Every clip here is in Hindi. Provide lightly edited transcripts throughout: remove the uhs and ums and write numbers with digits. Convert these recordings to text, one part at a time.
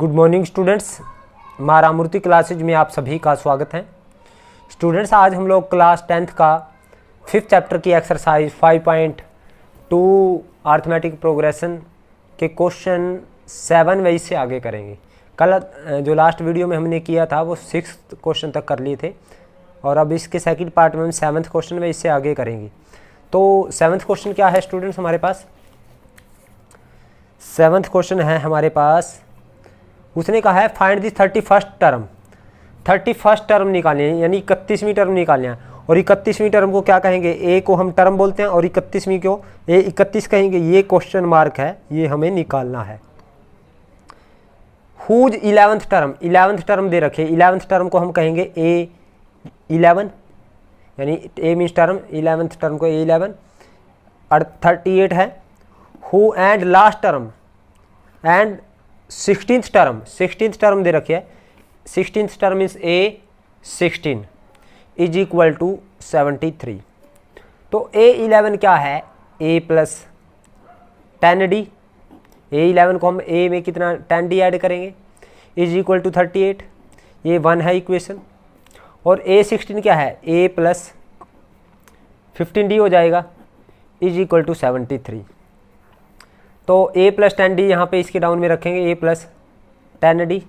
गुड मॉर्निंग स्टूडेंट्स, मारा मूर्ति क्लासेज में आप सभी का स्वागत है। स्टूडेंट्स, आज हम लोग क्लास 10th का 5th चैप्टर की एक्सरसाइज 5.2 अर्थमेटिक प्रोग्रेशन के क्वेश्चन 7 वही से आगे करेंगे। कल जो लास्ट वीडियो में हमने किया था वो 6th क्वेश्चन तक कर लिए थे और अब इसके सेकंड पार्ट में हम 7th क्वेश्चन में इससे आगे करेंगे। तो 7th क्वेश्चन क्या है स्टूडेंट्स हमारे पास? 7th क्वेश्चन है हमारे पास, उसने कहा है find the 31st term. 31st term निकालनी है, यानी 31वीं टर्म निकालनी है। और 31वीं टर्म को क्या कहेंगे? ए को हम टर्म बोलते हैं और 31वीं को ए 31 कहेंगे। ये क्वेश्चन मार्क है, ये हमें निकालना है। Whose 11th term, 11th term दे रखे। 11th टर्म को हम कहेंगे ए 11, यानी ए मीन्स टर्म, 11th टर्म को ए 11 और 38 है। हु and last term and 16th term, 16th term दे रखी है। 16th term is a 16 is equal to 73। तो ए 11 क्या है? ए प्लस 10d। ए 11 को हम ए में कितना 10d ऐड करेंगे इज इक्वल टू 38। ये 1 है इक्वेशन। और ए 16 क्या है? ए प्लस 15d हो जाएगा इज इक्वल टू 73। तो a प्लस 10d यहाँ पे इसके डाउन में रखेंगे। a plus 10d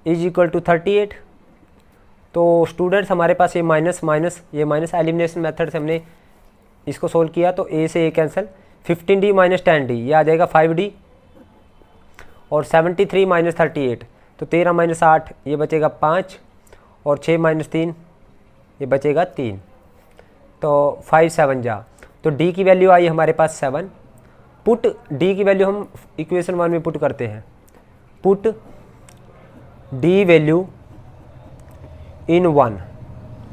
is equal to 38। तो स्टूडेंट्स हमारे पास ये माइनस एलिमिनेशन मेथड से हमने इसको सोल्व किया। तो a से a cancel, 15d minus 10d ये आ जाएगा 5d और 73 माइनस 38 तो 13 माइनस 8 ये बचेगा 5 और 6 माइनस 3 ये बचेगा 3। तो 5 7 जा, तो d की वैल्यू आई हमारे पास 7। पुट d की वैल्यू हम इक्वेशन 1 में पुट करते हैं। पुट d वैल्यू इन 1,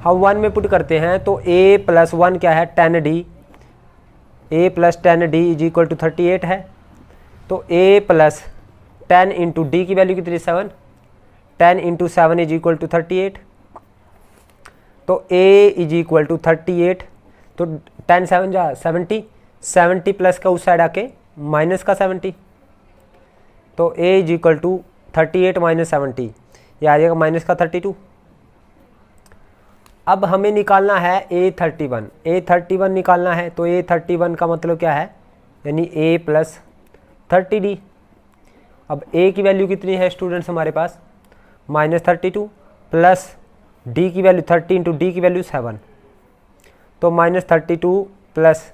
हम 1 में पुट करते हैं। तो a प्लस 1 क्या है? 10d। a plus 10d is equal to 38 है। तो a प्लस 10 इंटू डी की वैल्यू कितनी? 7। 10 इंटू 7 इज इक्वल टू 38। तो a इज इक्वल टू 38। तो 10 7 जा 70, 70 प्लस का उस साइड आके माइनस का 70। तो a is equal to 38 minus 70 ये आ जाएगा माइनस का 32। अब हमें निकालना है a31। a31 निकालना है। तो a31 का मतलब क्या है? यानी a प्लस 30d। अब a की वैल्यू कितनी है स्टूडेंट्स हमारे पास? माइनस 32 प्लस d की वैल्यू 30 इंटू डी की वैल्यू 7। तो माइनस 32 प्लस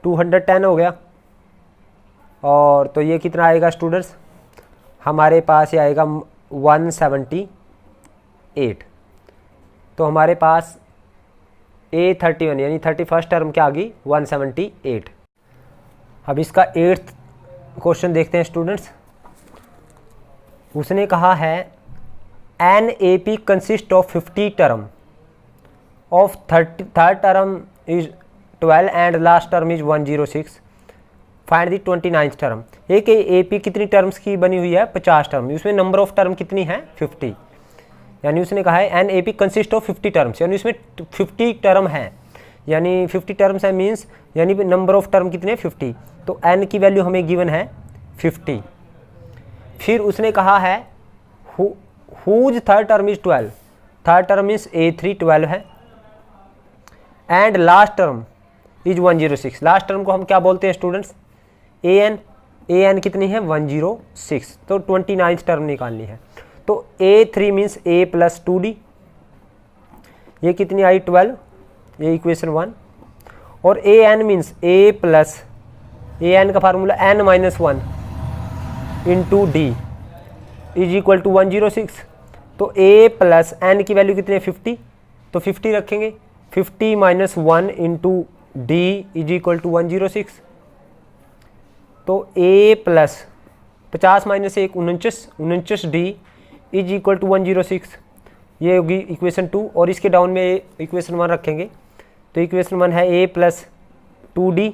210 हो गया। और तो ये कितना आएगा स्टूडेंट्स? हमारे पास ये आएगा 178। तो हमारे पास a31 यानी 31st टर्म क्या आ गई? 178। अब इसका 8th क्वेश्चन देखते हैं स्टूडेंट्स। उसने कहा है an A P consist of 50 term of third term is 12 and last term is 106। Find the 29th term. एक ए पी कितनी टर्म्स की बनी हुई है? 50 टर्म। उसमें नंबर ऑफ टर्म कितनी है? 50। यानी उसने कहा है an A P consist of 50 terms, यानी उसमें 50 टर्म है। यानी 50 टर्म्स है मीन्स यानी नंबर ऑफ टर्म कितने? 50। तो एन की वैल्यू हमें गिवन है 50। फिर उसने कहा है whose third term is 12। Third term means A3 12 है and last term is 106। Last term को हम क्या बोलते हैं स्टूडेंट्स? an कितनी है? 106। तो 29th टर्म निकालनी है। तो A3 means a plus 2d, ये कितनी आई? 12, ये इक्वेशन 1। और an means a plus an का formula n minus 1 into d is equal to 106। तो a प्लस n की वैल्यू कितनी है? 50। तो 50 रखेंगे। 50 minus 1 into d is equal to 106। तो a plus 50 minus 1 49 d is equal to 106। ये होगी इक्वेशन 2 और इसके डाउन में इक्वेशन 1 रखेंगे। तो इक्वेशन 1 है a plus 2d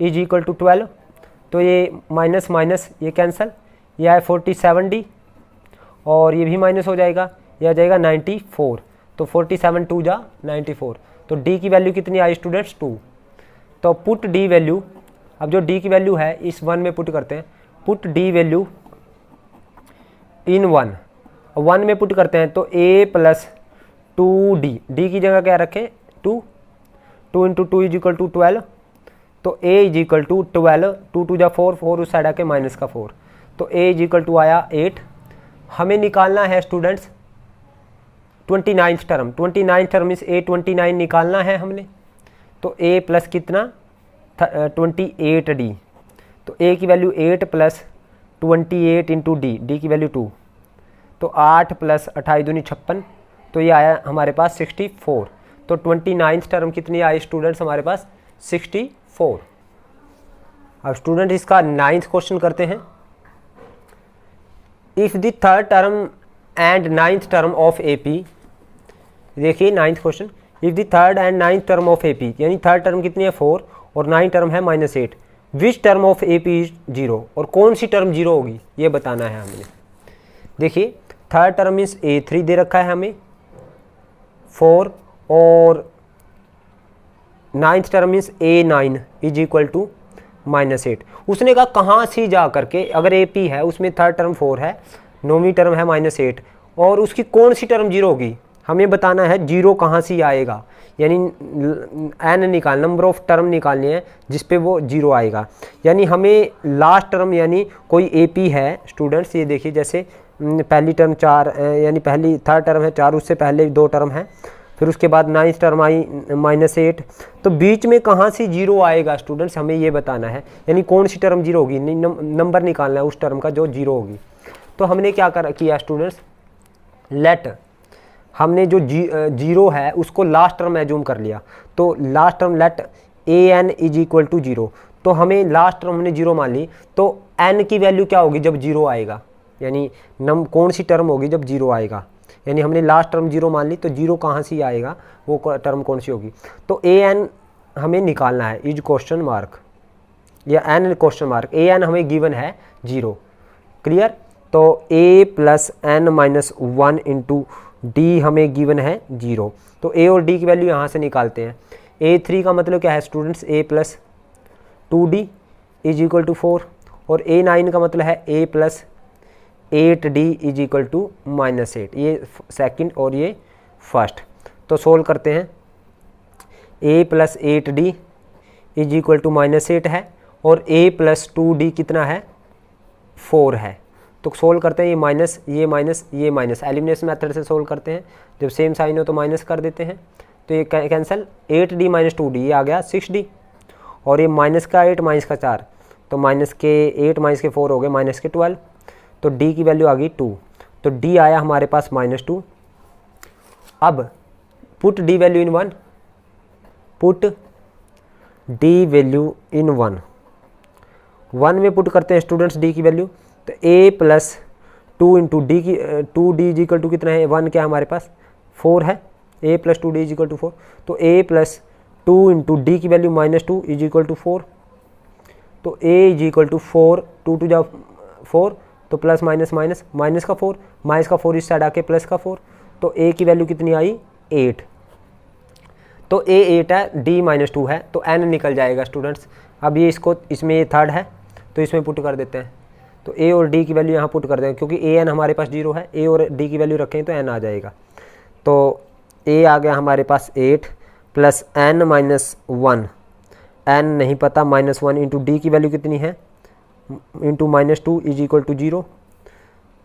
is equal to 12। तो ये माइनस माइनस ये कैंसिल, ये है 47d और ये भी माइनस हो जाएगा, ये आ जाएगा 94। तो 47 2 जा 94। तो d की वैल्यू कितनी आई स्टूडेंट्स? 2। तो पुट d वैल्यू, अब जो d की वैल्यू है इस 1 में पुट करते हैं। पुट d वैल्यू इन 1, 1 में पुट करते हैं तो a प्लस 2d, d की जगह क्या रखें 2, 2 इंटू 2 इज इक्वल टू 12, तो a इज इक्वल टू 12, 2 टू जा 4, 4 उस साइड आके माइनस का 4, तो a इज इक्वल टू आया 8। हमें निकालना है students 29th term, 29th term इस a 29 निकालना है हमने, तो a प्लस कितना 28d, तो a की वैल्यू 8 प्लस 28 इंटू डी की वैल्यू 2, तो 8 प्लस 28 दूनी 56, तो ये आया हमारे पास 64। तो 29th टर्म कितनी आई स्टूडेंट्स हमारे पास 64। अब स्टूडेंट इसका 9th क्वेश्चन करते हैं। If the third term and 9th term of AP, देखिए 9th question, if the third and 9th term of AP, यानी थर्ड टर्म कितनी है 4 और 9th टर्म है -8, विच टर्म ऑफ एपी इज 0, और कौन सी टर्म 0 होगी ये बताना है हमें। देखिए थर्ड टर्म मीन्स a3 दे रखा है हमें 4, और 9th term means a9 is equal to -8। उसने कहा कहाँ से जा करके, अगर AP है उसमें थर्ड टर्म 4 है, 9वीं टर्म है -8, और उसकी कौन सी टर्म 0 होगी हमें बताना है। 0 कहाँ से आएगा, यानी n निकाल, नंबर ऑफ टर्म निकालनी है जिस पे वो 0 आएगा, यानी हमें लास्ट टर्म, यानी कोई AP है स्टूडेंट्स, ये देखिए जैसे पहली टर्म 4, यानी पहली थर्ड टर्म है 4, उससे पहले 2 टर्म है, फिर उसके बाद 9th टर्म आई -8, तो बीच में कहाँ से 0 आएगा स्टूडेंट्स हमें ये बताना है, यानी कौन सी टर्म 0 होगी, नंबर निकालना है उस टर्म का जो 0 होगी। तो हमने क्या किया स्टूडेंट्स, लेट, हमने जो 0 है उसको लास्ट टर्म एज्यूम कर लिया, तो last term let an is equal to 0, तो हमें लास्ट टर्म हमने 0 मान ली, तो n की वैल्यू क्या होगी जब 0 आएगा, यानी कौन सी टर्म होगी जब 0 आएगा, यानी हमने लास्ट टर्म 0 मान ली, तो 0 कहाँ से आएगा, वो टर्म कौन सी होगी। तो an हमें निकालना है, इज क्वेश्चन मार्क या n क्वेश्चन मार्क, an हमें गिवन है 0, क्लियर। तो a plus n minus 1 into D हमें गिवन है 0, तो a और d की वैल्यू यहाँ से निकालते हैं। a3 का मतलब क्या है students, a plus 2d is equal to 4, और a9 का मतलब है a plus 8d is equal to -8, ये सेकंड और ये फर्स्ट। तो सोल्व करते हैं, a plus 8d is equal to -8 है, और a प्लस 2d कितना है 4 है। तो सोल्व करते हैं, ये माइनस ये माइनस ये माइनस, एलिमिनेशन मेथड से सोल्व करते हैं, जब सेम साइन हो तो माइनस कर देते हैं, तो ये कैंसिल, 8d माइनस 2d ये आ गया 6d, और ये माइनस का 8 माइनस का 4, तो माइनस के 8 माइनस के 4 हो गए माइनस के 12, तो d की वैल्यू आ गई 2, तो d आया हमारे पास -2। अब put d value in 1, put d value in 1 में पुट करते हैं स्टूडेंट्स d की वैल्यू, तो a प्लस 2 इंटू डी की 2d इज इक्वल टू कितना है 1, क्या हमारे पास 4 है, a plus 2d is equal to 4, तो a प्लस 2 इंटू डी की वैल्यू -2 इज इक्वल टू 4, तो a इज इक्वल टू 4, 2 टू जा 4, तो प्लस माइनस माइनस, माइनस का 4, माइनस का 4 इस साइड आके प्लस का 4, तो a की वैल्यू कितनी आई 8, तो a 8 है, d -2 है, तो n निकल जाएगा स्टूडेंट्स। अब ये इसको, इसमें ये थर्ड है तो इसमें पुट कर देते हैं, तो a और d की वैल्यू यहाँ पुट कर देंगे, क्योंकि an हमारे पास 0 है, a और d की वैल्यू रखें तो n आ जाएगा, तो a आ गया हमारे पास 8 प्लस n माइनस 1, n नहीं पता, -1 इंटू डी की वैल्यू कितनी है इंटू -2 इज इक्वल टू 0,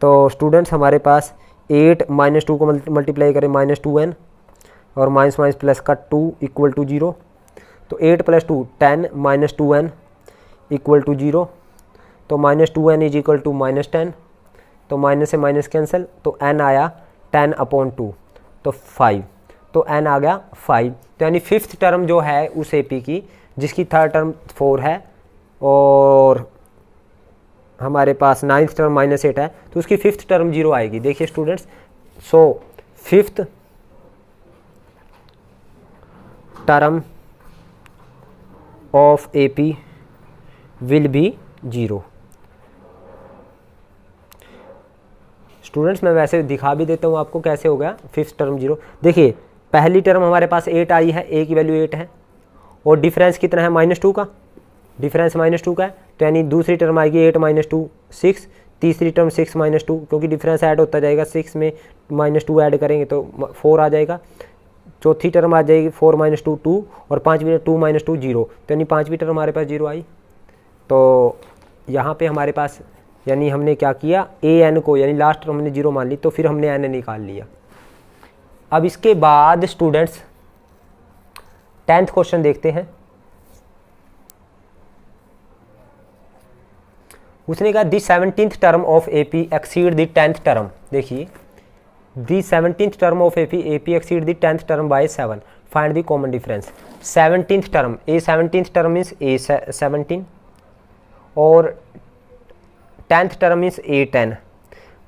तो स्टूडेंट्स हमारे पास 8 -2 को मल्टीप्लाई करें -2n, और माइनस माइनस प्लस का 2 इक्वल टू 0, तो 8 प्लस 2 10 -2n इक्वल टू 0, तो -2n इज इक्वल टू -10, तो माइनस से माइनस कैंसिल, तो n आया 10/2, तो 5, तो n आ गया 5, तो यानी 5th टर्म जो है उस AP की, जिसकी थर्ड टर्म 4 है और हमारे पास 9th टर्म -8 है, तो उसकी 5th टर्म 0 आएगी। देखिए students, so 5th term of AP will be 0। Students मैं वैसे दिखा भी देता हूँ आपको कैसे हो गया 5th टर्म 0। देखिए पहली टर्म हमारे पास 8 आई है, a की वैल्यू 8 है, और डिफरेंस कितना है -2 का, डिफरेंस -2 का है, तो यानी दूसरी टर्म आएगी 8 - 2 6, तीसरी टर्म 6 - 2, क्योंकि डिफरेंस ऐड होता जाएगा, 6 में -2 ऐड करेंगे तो 4 आ जाएगा। चौथी टर्म आ जाएगी 4 - 2 2, और पाँचवीं 2 - 2 0, तो यानी पाँचवीं टर्म हमारे पास 0 आई। तो यहाँ पे हमारे पास यानी हमने क्या किया, ए एन को यानी लास्ट टर्म हमने 0 मान ली, तो फिर हमने एन निकाल लिया। अब इसके बाद स्टूडेंट्स 10th क्वेश्चन देखते हैं। उसने कहा the 17th term of AP exceed the 10th term. देखिए the 17th term of AP exceed the 10th term by 7, find the common difference. 17th term, a 17th term means a 17 और 10th टर्म मीन्स ए 10।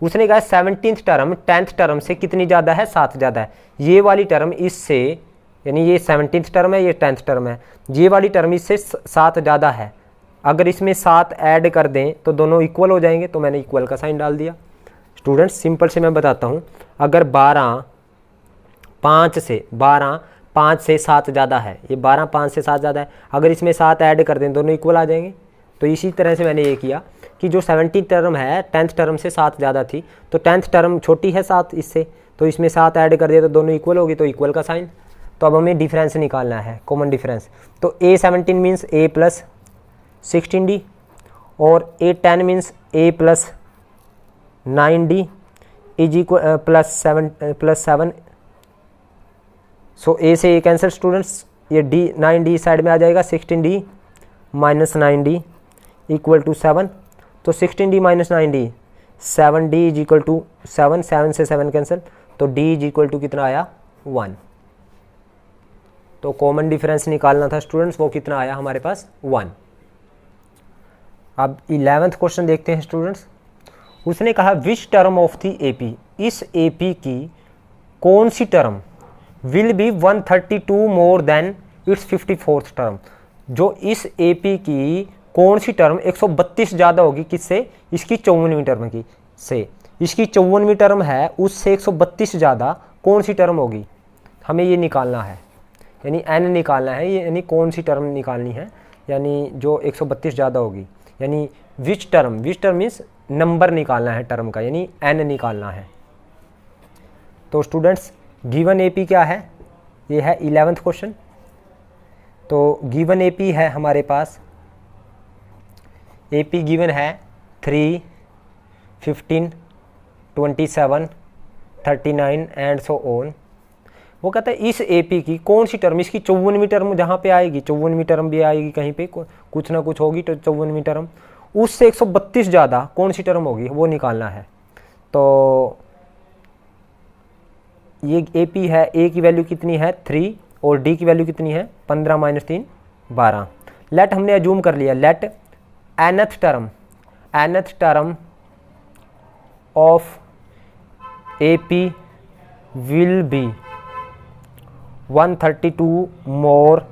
उसने कहा 17th टर्म 10th टर्म से कितनी ज़्यादा है, 7 ज़्यादा है। ये वाली टर्म इससे, यानी ये 17th टर्म है, ये 10th टर्म है, ये वाली टर्म इससे 7 ज़्यादा है। अगर इसमें 7 ऐड कर दें तो दोनों इक्वल हो जाएंगे, तो मैंने इक्वल का साइन डाल दिया। स्टूडेंट्स सिंपल से मैं बताता हूँ, अगर 12 5 से 7 ज़्यादा है, ये 12 5 से 7 ज़्यादा है, अगर इसमें 7 ऐड कर दें दोनों इक्वल आ जाएंगे। तो इसी तरह से मैंने ये किया कि जो 17th टर्म है 10th टर्म से 7 ज़्यादा थी, तो 10th टर्म छोटी है 7 इससे, तो इसमें 7 ऐड कर दिया तो दोनों इक्वल होगी, तो इक्वल का साइन। तो अब हमें डिफरेंस निकालना है, कॉमन डिफरेंस। तो ए 17 मीन्स ए प्लस 16d और ए 10 means A plus 9d is equal plus 7। सो ए से ए कैंसिल स्टूडेंट्स, ये डी 9d साइड में आ जाएगा, 16d minus 9d equal to 7। तो 16d minus 9d 7d is equal to 7, 7 से 7 कैंसिल, तो d इज इक्वल टू कितना आया 1। तो कॉमन डिफरेंस निकालना था स्टूडेंट्स, वो कितना आया हमारे पास 1। अब 11th क्वेश्चन देखते हैं स्टूडेंट्स। उसने कहा which term of the AP, इस एपी की कौन सी term will be 132 more than its 54th term. जो इस एपी की कौन सी टर्म 132 ज़्यादा होगी, किससे, इसकी 54वीं टर्म की से। इसकी 54वीं टर्म है, उससे 132 ज़्यादा कौन सी टर्म होगी, हमें ये निकालना है, यानी n निकालना है, ये यानी कौन सी टर्म निकालनी है, यानी जो 132 ज़्यादा होगी, यानी विच टर्म मीन्स नंबर निकालना है टर्म का, यानी n निकालना है। तो स्टूडेंट्स गिवन एपी क्या है, ये है 11th क्वेश्चन। तो गिवन एपी है हमारे पास, एपी गिवन है 3, 15, 27, 39 एंड सो ऑन। वो कहता है इस एपी की कौन सी टर्म, इसकी 54वीं टर्म जहाँ पे आएगी, 54वीं टर्म भी आएगी कहीं पे, कुछ ना कुछ होगी, तो 54वीं टर्म उससे 132 ज़्यादा कौन सी टर्म होगी, वो निकालना है। तो ये एपी है, ए की वैल्यू कितनी है 3 और डी की वैल्यू कितनी है 15 - 3 12। लेट हमने अज्यूम कर लिया, let nth term of AP will be 132 more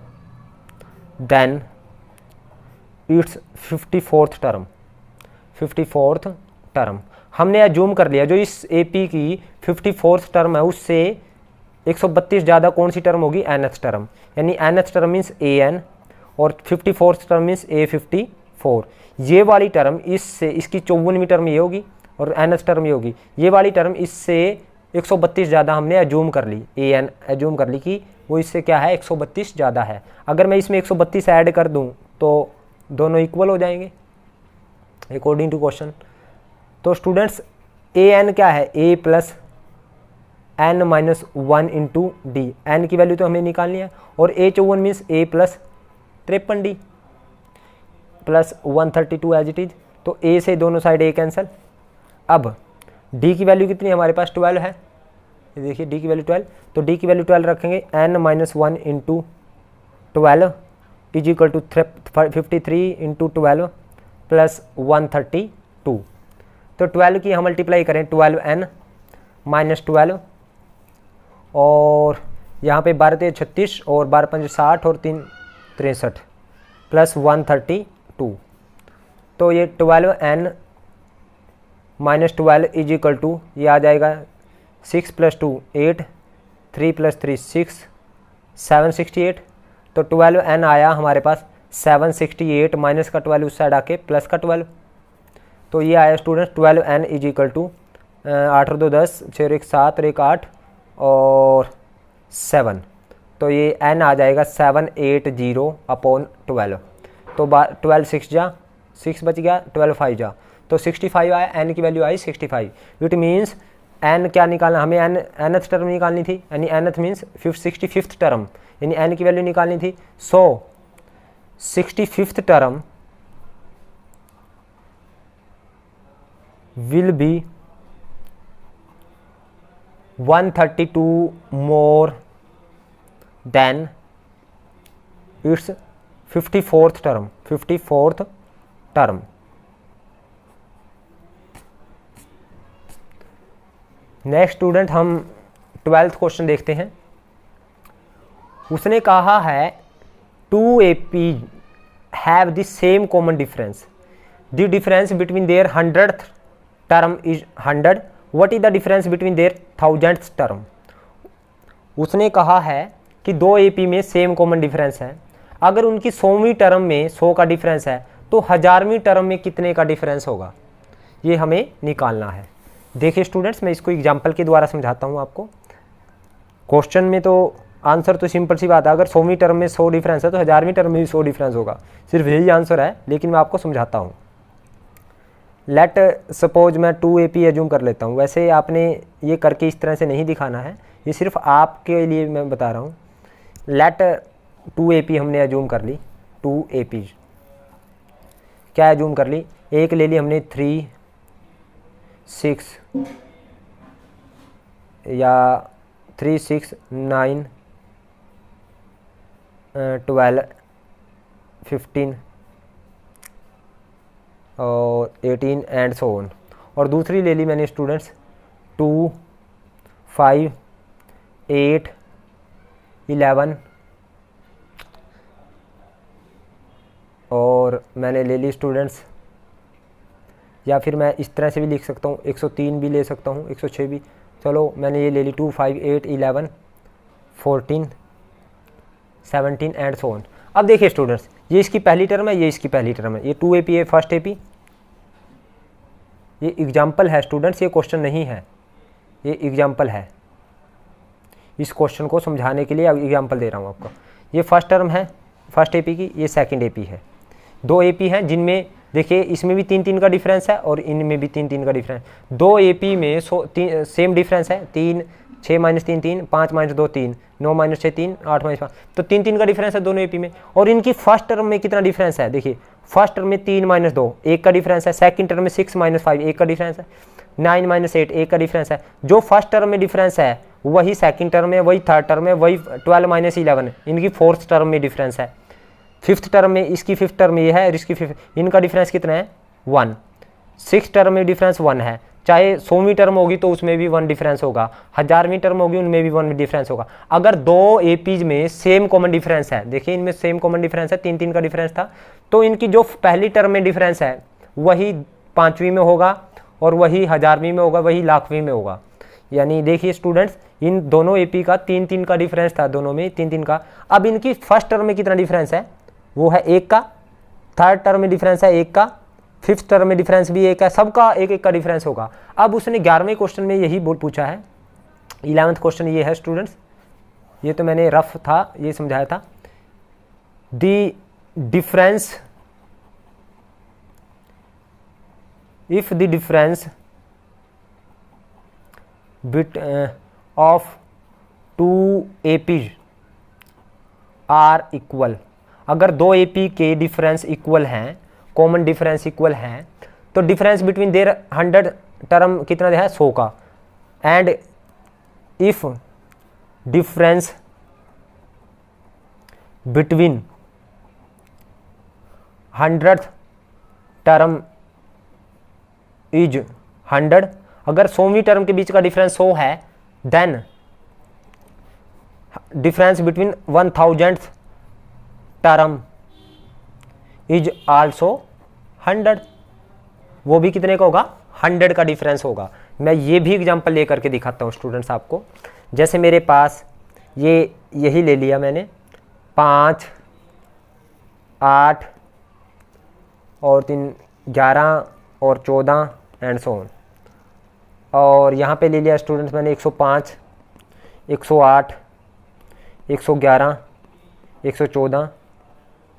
than its 54th term. हमने अज्यूम कर लिया जो इस एपी की 54th टर्म है उससे 132 ज़्यादा कौन सी टर्म होगी, nth टर्म, यानी nth टर्म मीन्स an और 54th टर्म मीन्स a54। ये वाली टर्म इससे, इसकी 54वीं टर्म ये होगी और nth टर्म ये होगी, ये वाली टर्म इससे 132 ज़्यादा हमने अज्यूम कर ली, an अज्यूम कर ली कि वो इससे क्या है 132 ज़्यादा है। अगर मैं इसमें 132 ऐड कर दूं तो दोनों इक्वल हो जाएंगे अकॉर्डिंग टू क्वेश्चन। तो स्टूडेंट्स an क्या है, a plus n minus 1 into d, n की वैल्यू तो हमें निकालनी है, और a54 means a plus 53d plus 132 as it is. तो a से दोनों साइड a कैंसिल। अब d की वैल्यू कितनी है हमारे पास 12 है, ये देखिए d की वैल्यू 12, तो d की वैल्यू 12 रखेंगे, n minus 1 into 12 is equal to 53 into 12 plus 132। तो 12 की हम मल्टीप्लाई करें 12n माइनस 12, और यहाँ पे 12 × 36 और 12 × 5 60 और 3 63 प्लस 132। तो ये 12n minus 12 is equal to, ये आ जाएगा 6 + 2 8, 3 + 3 6, 768। तो 12n आया हमारे पास 768, माइनस का 12 उस साइड आके प्लस का 12। तो ये आया students 12n is equal to 8 और 2 10, 6 और 1 7 और 1 8 और 7, तो ये n आ जाएगा 780/12। तो 12 6 जा 6 बच गया, 12 5 जा, तो 65 आया, n की value I 65। It means n क्या निकालना हमें, nth टर्म निकालनी थी, यानी nth मीन्स 65th टर्म, यानी n की वैल्यू निकालनी थी। सो 65th term will be 132 more than its 54th term। Next student हम 12th क्वेश्चन देखते हैं। उसने कहा है 2 AP have the same common difference, the difference between their 100th term is 100, what is the difference between their 1000th term। उसने कहा है कि 2 AP में सेम कॉमन डिफरेंस है, अगर उनकी 100वीं टर्म में 100 का डिफरेंस है तो 1000वीं टर्म में कितने का डिफरेंस होगा, ये हमें निकालना है। देखिए स्टूडेंट्स, मैं इसको एग्जाम्पल के द्वारा समझाता हूँ आपको। क्वेश्चन में तो आंसर तो सिंपल सी बात है, अगर 100वीं टर्म में 100 डिफरेंस है तो 1000वीं टर्म में भी 100 डिफरेंस होगा, सिर्फ यही आंसर है, लेकिन मैं आपको समझाता हूँ। लेट सपोज मैं 2 AP एज्यूम कर लेता हूँ। वैसे आपने ये करके इस तरह से नहीं दिखाना है, ये सिर्फ आपके लिए मैं बता रहा हूँ। लेट 2 AP हमने एज्यूम कर ली, 2 AP क्या एज्यूम कर ली, एक ले ली हमने 3 6 या 3 6 9 12 15 और 18 एंड सो ऑन, और दूसरी ले ली मैंने स्टूडेंट्स 2 5 8 11 और मैंने ले ली स्टूडेंट्स, या फिर मैं इस तरह से भी लिख सकता हूँ, 103 भी ले सकता हूँ, 106 भी, चलो मैंने ये ले ली 2 5 8 11 14 17 एंड सो ऑन। अब देखिए स्टूडेंट्स, ये इसकी पहली टर्म है, ये इसकी पहली टर्म है, ये 2 AP है, फर्स्ट AP। ये एग्जाम्पल है स्टूडेंट्स, ये क्वेश्चन नहीं है, ये एग्जाम्पल है। इस क्वेश्चन को समझाने के लिए एग्जाम्पल दे रहा हूँ आपको। ये फर्स्ट टर्म है फर्स्ट AP की, ये सेकंड AP है। 2 AP हैं जिनमें देखिए इसमें भी 3 का डिफरेंस है और इनमें भी 3 का डिफरेंस। 2 AP में सेम डिफरेंस है, 3 6 - 3 3, 5 - 2 3, 9 - 6 3, 8 - 5, तो 3 का डिफरेंस है दोनों AP में। और इनकी फर्स्ट टर्म में कितना डिफरेंस है, देखिए फर्स्ट टर्म में 3 - 2 1 का डिफरेंस है, सेकंड टर्म में 6 - 5 1 का डिफरेंस है, 9 - 8 1 का डिफरेंस है। जो फर्स्ट टर्म में डिफरेंस है वही सेकंड टर्म में, वही थर्ड टर्म में, वही 12 - 11 इनकी फोर्थ टर्म में डिफरेंस है। फिफ्थ टर्म में इसकी फिफ्थ टर्म ये है और इसकी फिफ्थ, इनका डिफरेंस कितना है 1। सिक्स टर्म में डिफरेंस 1 है, चाहे 100वीं टर्म होगी तो उसमें भी 1 डिफरेंस होगा, 1000वीं टर्म होगी उनमें भी 1 डिफरेंस होगा। अगर 2 APs में सेम कॉमन डिफरेंस है, देखिए इनमें सेम कॉमन डिफरेंस है, 3 का डिफरेंस था, तो इनकी जो पहली टर्म में डिफरेंस है वही 5वीं में होगा और वही 1000वीं में होगा, वही लाखवीं में होगा। यानी देखिए स्टूडेंट्स, इन दोनों AP का 3 का डिफरेंस था, दोनों में 3 का। अब इनकी फर्स्ट टर्म में कितना डिफरेंस है, वो है 1 का, थर्ड टर्म में डिफरेंस है 1 का, फिफ्थ टर्म में डिफरेंस भी 1 है, सबका 1 का डिफरेंस होगा। अब उसने 11वें क्वेश्चन में यही पूछा है। 11th क्वेश्चन ये है स्टूडेंट्स, ये तो मैंने रफ था, ये समझाया था। The difference, if the difference bit of 2 APs are equal, अगर 2 AP के डिफरेंस इक्वल हैं, कॉमन डिफरेंस इक्वल हैं, तो डिफरेंस बिटवीन देयर 100 टर्म कितना है 100 का। And if difference between 100th term is 100, अगर 100वीं टर्म के बीच का डिफरेंस 100 है, then difference between 1000th term is also 100, वो भी कितने का होगा 100 का डिफरेंस होगा। मैं ये भी एग्जांपल लेकर के दिखाता हूँ स्टूडेंट्स आपको। जैसे मेरे पास ये यही ले लिया मैंने, 5 8 और 3 11 और 14 एंड सो ऑन। और यहाँ पे ले लिया स्टूडेंट्स मैंने 105, 108, 111, 114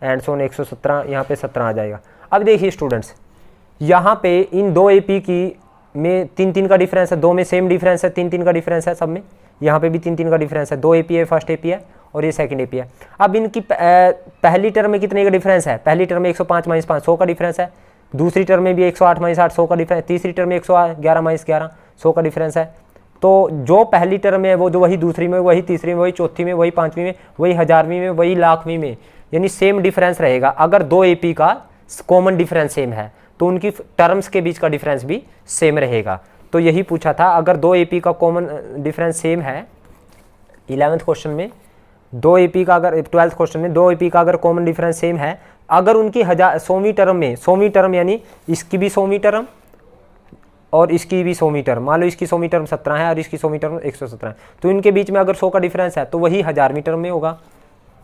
एंड सो ऑन 117, यहाँ पे 17 आ जाएगा। अब देखिए स्टूडेंट्स, यहाँ पे इन दो एपी की में 3-3 का डिफरेंस है, दो में सेम डिफरेंस है, 3-3 का डिफरेंस है सब में। यहाँ पे भी 3-3 का डिफरेंस है, दो एपी है, फर्स्ट एपी है और ये सेकंड एपी है। अब इनकी पहली टर्म में कितने का डिफरेंस है? पहली टर्म में 105 माइनस 5 100 का डिफरेंस है, दूसरी टर्म में भी 108 माइनस 8 100 का डिफरेंस, तीसरी टर्म में 111 माइनस 11 100 का डिफरेंस है। तो जो पहली टर्म में है वो जो वही दूसरी में, वही तीसरी में, वही चौथी में, वही पाँचवीं में, वही हजारवीं में, वही लाखवीं में, यानी सेम डिफरेंस रहेगा। अगर दो एपी का कॉमन डिफरेंस सेम है तो उनकी टर्म्स के बीच का डिफरेंस भी सेम रहेगा। तो यही पूछा था, अगर दो एपी का कॉमन डिफरेंस सेम है 11th क्वेश्चन में, दो एपी का अगर 12th क्वेश्चन में दो एपी का अगर कॉमन डिफरेंस सेम है, अगर उनकी 100वीं टर्म में 100वीं टर्म यानी इसकी भी 100वीं टर्म और इसकी भी 100वीं टर्म, मान लो इसकी 100वीं टर्म 17 है और इसकी 100वीं टर्म 117 है, तो इनके बीच में अगर 100 का डिफरेंस है तो वही 1000वीं टर्म में होगा।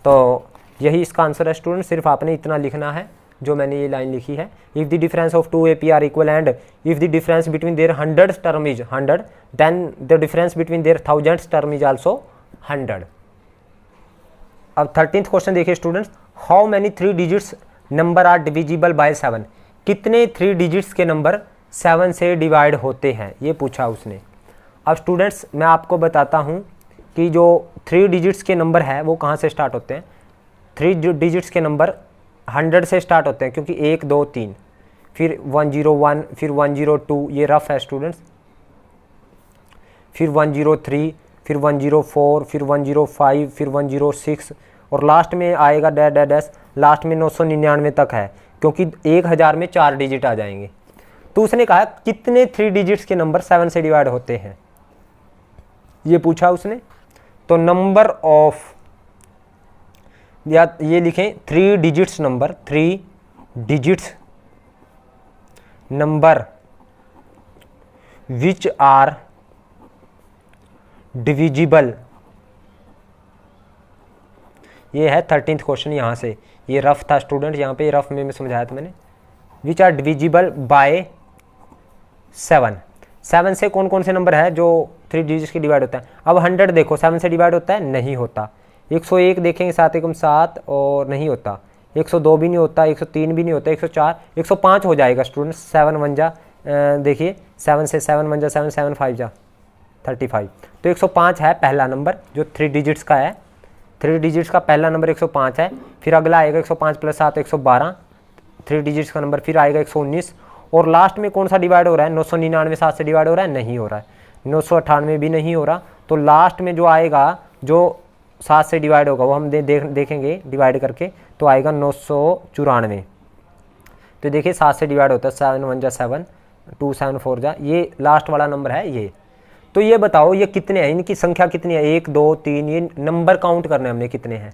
तो यही इसका आंसर है स्टूडेंट। सिर्फ आपने इतना लिखना है जो मैंने ये लाइन लिखी है, if the difference of two AP are equal and if the difference between their 100 term is 100 then the difference between their 1000 term is also 100। अब 13th क्वेश्चन देखिए students, how many 3 digits number are divisible by 7? कितने 3 डिजिट्स के नंबर 7 से डिवाइड होते हैं, ये पूछा उसने। अब स्टूडेंट्स मैं आपको बताता हूँ कि जो 3 डिजिट्स के नंबर है वो कहाँ से स्टार्ट होते हैं। 3 डिजिट्स के नंबर 100 से स्टार्ट होते हैं, क्योंकि 1 2 3, फिर 101, फिर 102, ये रफ है स्टूडेंट्स, फिर 103, फिर 104, फिर 105, फिर 106 और लास्ट में आएगा डैश डैश डैश, लास्ट में 999 तक है, क्योंकि 1000 में 4 डिजिट आ जाएंगे। तो उसने कहा कितने 3 डिजिट्स के नंबर 7 से डिवाइड होते हैं, ये पूछा उसने। तो नंबर ऑफ, या ये लिखें 3 digits number, 3 digits number which are divisible, ये है 13th क्वेश्चन। यहाँ से ये रफ था स्टूडेंट, यहाँ पे रफ में समझाया था मैंने, विच आर डिविजिबल बाय 7। 7 से कौन कौन से नंबर है जो 3 डिजिट्स के डिवाइड होता है। अब 100 देखो 7 से डिवाइड होता है, नहीं होता। 101 देखेंगे 7 एकम 7 और नहीं होता। 102 भी नहीं होता, 103 भी नहीं होता, 104, 105 हो जाएगा स्टूडेंट। 7 1 जा, देखिए 7 से 7 1 जा 7, 7 5 जा 35, तो 105 है पहला नंबर जो 3 डिजिट्स का है। 3 डिजिट्स का पहला नंबर 105 है। फिर अगला आएगा 105 + 7 112, 3 डिजिट्स का नंबर। फिर आएगा 119 और लास्ट में कौन सा डिवाइड हो रहा है, 999 7 से डिवाइड हो रहा है, नहीं हो रहा है। 998 भी नहीं हो रहा। तो लास्ट में जो आएगा जो 7 से डिवाइड होगा वो हम देखेंगे डिवाइड करके, तो आएगा 994। तो देखिए 7 से डिवाइड होता है, 7 1 जा 7, 2 7 4 जा, ये लास्ट वाला नंबर है ये। तो ये बताओ ये कितने हैं, इनकी संख्या कितनी है, 1 2 3, ये नंबर काउंट करने हमने कितने हैं।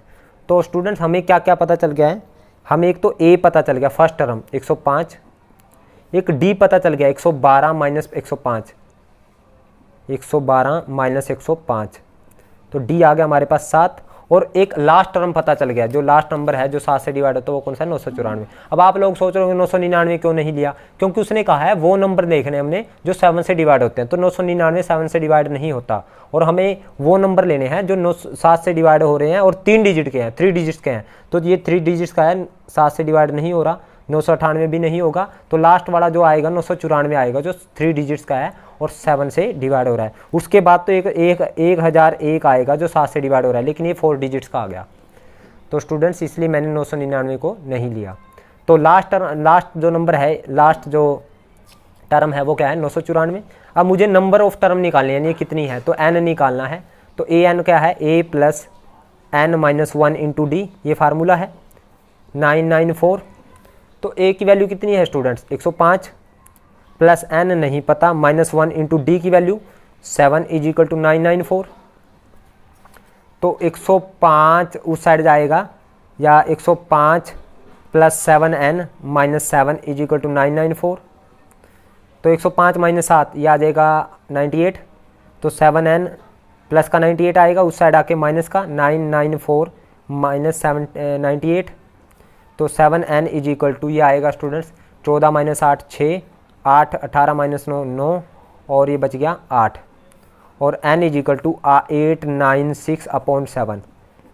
तो स्टूडेंट्स हमें क्या क्या पता चल गया है, हमें एक तो ए पता चल गया फर्स्ट टर्म 105, एक डी पता चल गया 112 - 105, 112 - 105, तो डी आ गया हमारे पास 7। और एक लास्ट टर्म पता चल गया, जो लास्ट नंबर है जो 7 से डिवाइड होता है वो कौन सा है, 994। अब आप लोग सोच रहे हो 999 क्यों नहीं लिया, क्योंकि उसने कहा है वो नंबर देखने हमने जो 7 से डिवाइड होते हैं। तो 999 7 से डिवाइड नहीं होता, और हमें वो नंबर लेने हैं जो 7 से डिवाइड हो रहे हैं और 3 डिजिट के हैं, 3 डिजिट्स के हैं। तो ये 3 डिजिट्स का है, 7 से डिवाइड नहीं हो रहा, 998 भी नहीं होगा। तो लास्ट वाला जो आएगा 994 आएगा जो 3 डिजिट्स का है और 7 से डिवाइड हो रहा है। उसके बाद तो एक 1001 आएगा जो 7 से डिवाइड हो रहा है, लेकिन ये 4 डिजिट्स का आ गया। तो स्टूडेंट्स इसलिए मैंने 999 को नहीं लिया। तो लास्ट जो नंबर है, लास्ट जो टर्म है वो क्या है, 994। अब मुझे नंबर ऑफ टर्म निकालनी है, यानी कितनी है, तो n निकालना है। तो an क्या है, a + n - 1 × d, ये फार्मूला है 994। तो a की वैल्यू कितनी है स्टूडेंट्स, 105 + n नहीं पता, -1 × d की वैल्यू 7 = 994। तो 105 उस साइड जाएगा, या 105 + 7n - 7 = 994। तो 105 - 7 ये आ जाएगा 98। तो 7n प्लस का 98 आएगा, उस साइड आके माइनस का 994 - 7 98। तो 7n = ये आएगा स्टूडेंट्स 14 - 8 6 8, 18 माइनस 9 9, और ये बच गया 8, और n इज इक्वल टू 896/7,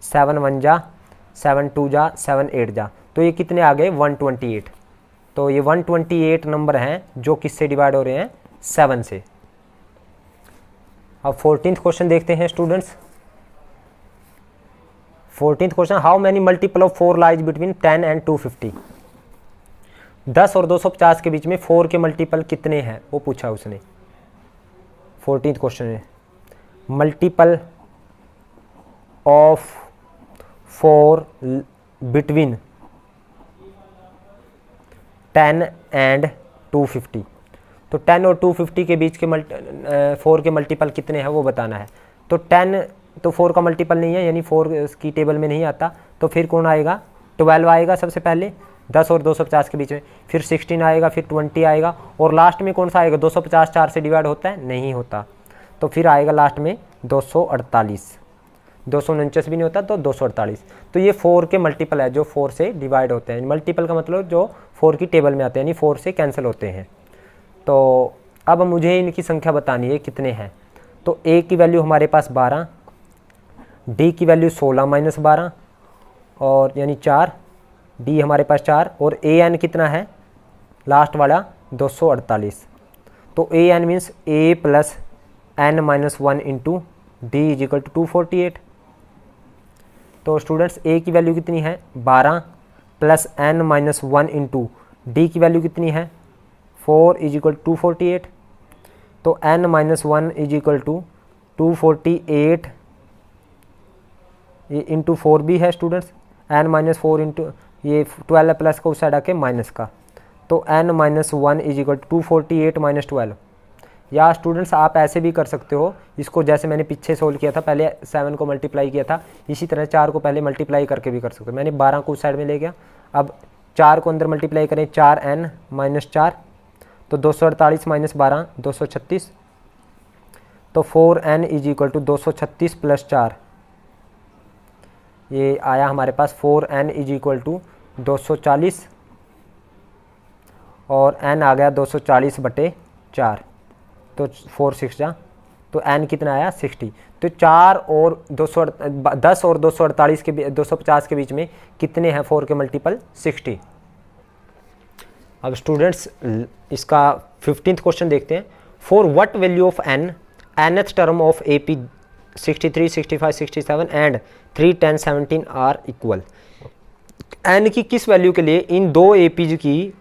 7 1 जा, 7 2 जा, 7 8 जा, तो ये कितने आ गए 128। तो ये 128 नंबर हैं जो किससे डिवाइड हो रहे हैं, 7 से। अब 14th क्वेश्चन देखते हैं students. 14th question, how many multiple of 4 lies between 10 and 250। 10 और 250 के बीच में 4 के मल्टीपल कितने हैं वो पूछा उसने। 14th क्वेश्चन में मल्टीपल ऑफ 4 बिटवीन 10 एंड 250। तो 10 और 250 के बीच के 4 के मल्टीपल कितने हैं वो बताना है। तो 10 तो 4 का मल्टीपल नहीं है, यानी 4 की टेबल में नहीं आता, तो फिर कौन आएगा, 12 आएगा सबसे पहले 10 और 250 के बीच में, फिर 16 आएगा, फिर 20 आएगा, और लास्ट में कौन सा आएगा, 250 4 से डिवाइड होता है, नहीं होता, तो फिर आएगा लास्ट में 248, 249 भी नहीं होता तो 248। तो ये 4 के मल्टीपल है जो 4 से डिवाइड होते हैं। मल्टीपल का मतलब जो 4 की टेबल में आते हैं, यानी 4 से कैंसिल होते हैं। तो अब मुझे इनकी संख्या बतानी है कितने हैं। तो a की वैल्यू हमारे पास 12, d की वैल्यू 16 माइनस 12 और यानी 4, d हमारे पास 4, और an कितना है लास्ट वाला 248। तो an means a plus n minus 1 into d is equal to 248। तो स्टूडेंट्स a की वैल्यू कितनी है 12 plus n minus 1 into d की वैल्यू कितनी है 4 इज इक्वल 248। तो n minus 1 is equal to 248, ये इंटू 4 भी है स्टूडेंट्स, n माइनस 4 इंटू ये 12 प्लस का उस साइड आके माइनस का, तो n minus 1 is equal to 248 minus 12। या स्टूडेंट्स आप ऐसे भी कर सकते हो इसको, जैसे मैंने पीछे सोल्व किया था, पहले 7 को मल्टीप्लाई किया था, इसी तरह 4 को पहले मल्टीप्लाई करके भी कर सकते हो। मैंने 12 को उस साइड में ले गया, अब 4 को अंदर मल्टीप्लाई करें, 4n माइनस 4, तो 248 माइनस 12 236, तो 4n is equal to 236 plus 4, ये आया हमारे पास 4n इज इक्वल टू 240, और n आ गया 240/4, तो 4 6 जा, तो n कितना आया 60। तो 4 और 10 और 248 के 250 के बीच में कितने हैं 4 के मल्टीपल 60। अब स्टूडेंट्स इसका 15th क्वेश्चन देखते हैं। For what value of n nth term of AP 63 65 67 and 3 10 17 are equal. n की किस वैल्यू के लिए इन दो APs की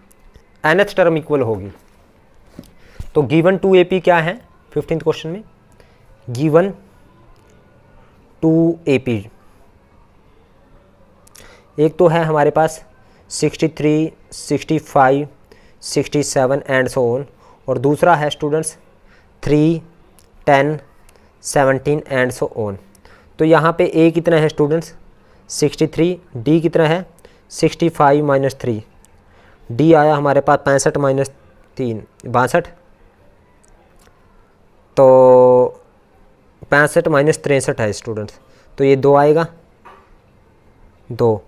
nth टर्म इक्वल होगी। तो गिवन 2 AP क्या है 15th क्वेश्चन में, गिवन 2 AP एक तो है हमारे पास 63 65 67 एंड सो ऑन, और दूसरा है स्टूडेंट्स 3 10 17 एंड सो ऑन। तो यहाँ पे a कितना है स्टूडेंट्स 63, d कितना है 65 माइनस 3, d आया हमारे पास 65 माइनस 3 62, तो 65 माइनस 63 है स्टूडेंट्स, तो ये 2 आएगा 2,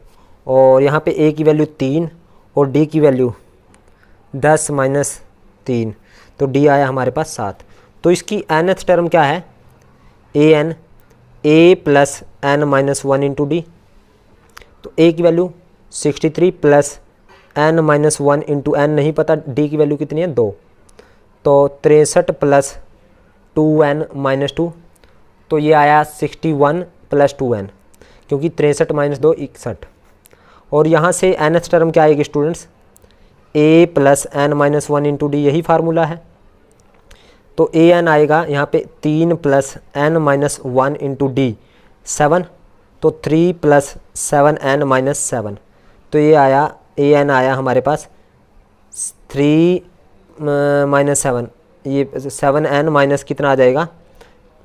और यहाँ पे a की वैल्यू 3 और d की वैल्यू 10 माइनस 3, तो d आया हमारे पास 7। तो इसकी nth टर्म क्या है an, a plus n minus 1 into D. तो a की value 63 plus n minus 1 into n नहीं पता, d की वैल्यू कितनी है 2, तो 63 प्लस 2n माइनस 2, तो ये आया 61 प्लस 2n, क्योंकि 63 माइनस 2 61। और यहाँ से nth टर्म क्या आएगी students a plus n minus 1 into D, यही फार्मूला है। तो an आएगा यहाँ पे 3 plus n minus 1 into D 7, तो 3 प्लस 7n माइनस 7, तो ये आया an आया हमारे पास 3 माइनस 7, ये 7n माइनस कितना आ जाएगा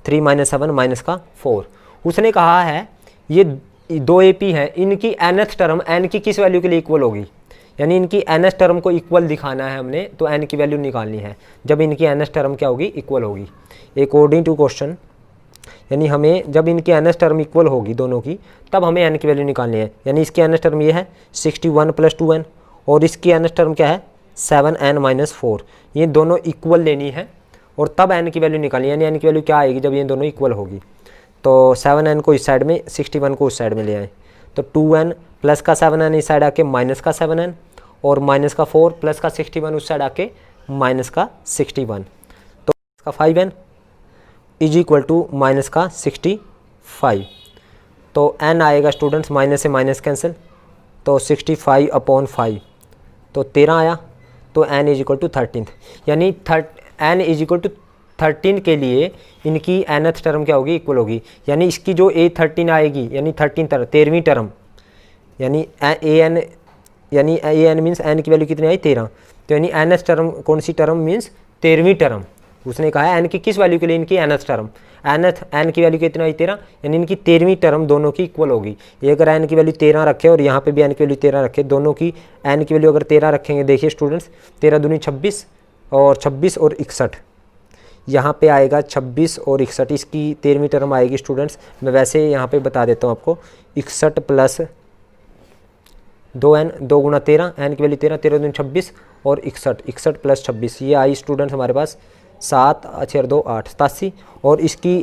3 माइनस 7 माइनस का 4। उसने कहा है ये 2 AP हैं, इनकी nth टर्म n की किस वैल्यू के लिए इक्वल होगी, यानी इनकी nth टर्म को इक्वल दिखाना है हमने, तो n की वैल्यू निकालनी है जब इनकी nth टर्म क्या होगी इक्वल होगी अकॉर्डिंग टू क्वेश्चन, यानी हमें जब इनकी nth टर्म इक्वल होगी दोनों की तब हमें n की वैल्यू निकालनी है। यानी इसकी nth टर्म ये है 61 प्लस 2n, और इसकी nth टर्म क्या है 7n-4, ये दोनों इक्वल लेनी है और तब n की वैल्यू निकालनी है, यानी n की वैल्यू क्या आएगी जब ये दोनों इक्वल होगी। तो 7n को इस साइड में, 61 को उस साइड में ले आए, तो 2n प्लस का 7n इस साइड आके माइनस का 7n, और माइनस का 4 प्लस का 61 उस साइड आके माइनस का 61, तो इसका 5n is equal to minus का 65। तो n आएगा स्टूडेंट्स, माइनस से माइनस कैंसिल, तो 65/5, तो 13 आया। तो n इज इक्वल टू 13, यानी n इज इक्वल टू 13 के लिए इनकी nth टर्म क्या होगी, इक्वल होगी। यानी इसकी जो a13 आएगी, यानी 13वीं टर्म, यानी an मीन्स n की वैल्यू कितनी आई, 13। तो यानी nth टर्म कौन सी टर्म मीन्स 13वीं टर्म। उसने कहा है n की किस वैल्यू के लिए, इनकी nth टर्म, n की वैल्यू कितना आई, 13, यानी इनकी 13वीं टर्म दोनों की इक्वल होगी। ये अगर n की वैल्यू 13 रखे और यहाँ पे भी n की वैल्यू 13 रखे, दोनों की n की वैल्यू अगर 13 रखेंगे, देखिए स्टूडेंट्स 13 दूनी 26 और 26 और 61, यहाँ पे आएगा 26 और 61, इसकी 13वीं टर्म आएगी स्टूडेंट्स। मैं वैसे यहाँ पे बता देता हूँ आपको, 61 प्लस 2n, 2 गुना 13, n की वैल्यू 13, 13 दूनी 26 और 61 प्लस 26, ये आई स्टूडेंट्स हमारे पास 7 6 2 8 87। और इसकी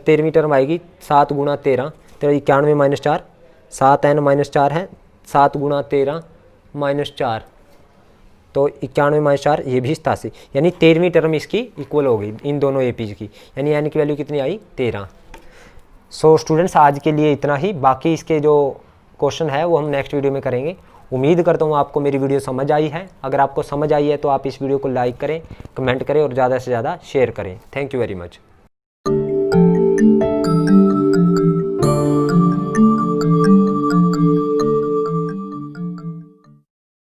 13वीं टर्म आएगी 7 गुना 13, 91 माइनस 4, 7n-4 है, 7 गुना 13 माइनस 4, तो 91 माइनस 4, ये भी 87, यानी 13वीं टर्म इसकी इक्वल हो गई इन दोनों एपीज की, यानी n की वैल्यू कितनी आई, 13। सो स्टूडेंट्स आज के लिए इतना ही, बाकी इसके जो क्वेश्चन है वो हम नेक्स्ट वीडियो में करेंगे। उम्मीद करता हूँ आपको मेरी वीडियो समझ आई है। अगर आपको समझ आई है तो आप इस वीडियो को लाइक करें, कमेंट करें और ज़्यादा से ज़्यादा शेयर करें। Thank you very much.